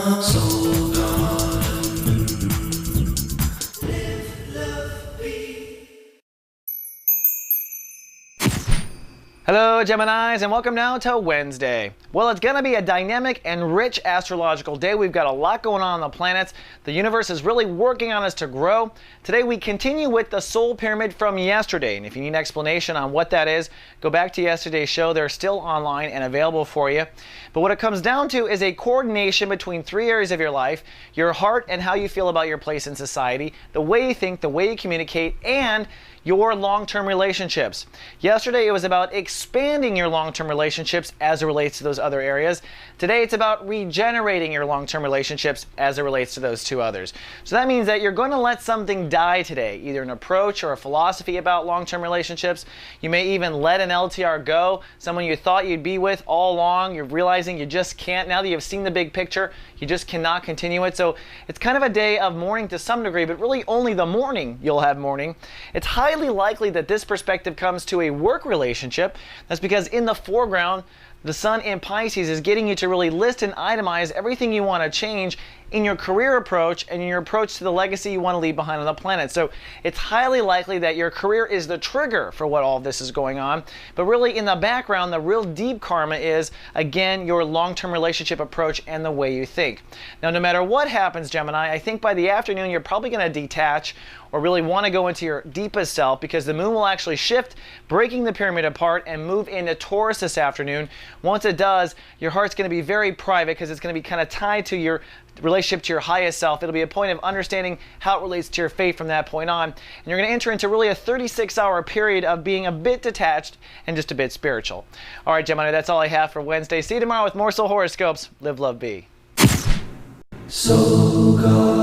Soul Garden. Live, love, be. Hello Geminis, and welcome now to Wednesday. Well, it's going to be a dynamic and rich astrological day. We've got a lot going on the planets. The universe is really working on us to grow. Today we continue with the soul pyramid from yesterday, and if you need an explanation on what that is, go back to yesterday's show. They're still online and available for you. But what it comes down to is a coordination between three areas of your life: your heart and how you feel about your place in society, the way you think, the way you communicate, and your long-term relationships. Yesterday it was about expanding your long-term relationships as it relates to those other areas. Today it's about regenerating your long-term relationships as it relates to those two others. So that means that you're going to let something die today, either an approach or a philosophy about long-term relationships. You may even let an LTR go, someone you thought you'd be with all along. You're realizing you just can't. Now that you've seen the big picture, you just cannot continue it. So it's kind of a day of mourning to some degree, but really only the morning you'll have mourning. It's highly likely that this perspective comes to a work relationship. That's because in the foreground, the sun in Pisces is getting you to really list and itemize everything you want to change in your career approach and in your approach to the legacy you want to leave behind on the planet. So it's highly likely that your career is the trigger for what all of this is going on. But really in the background, the real deep karma is, again, your long-term relationship approach and the way you think. Now, no matter what happens, Gemini, I think by the afternoon you're probably going to detach or really want to go into your deepest self, because the moon will actually shift, breaking the pyramid apart, and move into Taurus this afternoon. Once it does, your heart's going to be very private because it's going to be kind of tied to your relationship to your highest self. It'll be a point of understanding how it relates to your faith from that point on. And you're going to enter into really a 36-hour period of being a bit detached and just a bit spiritual. All right, Gemini, that's all I have for Wednesday. See you tomorrow with more soul horoscopes. Live, love, be. Soul Garden.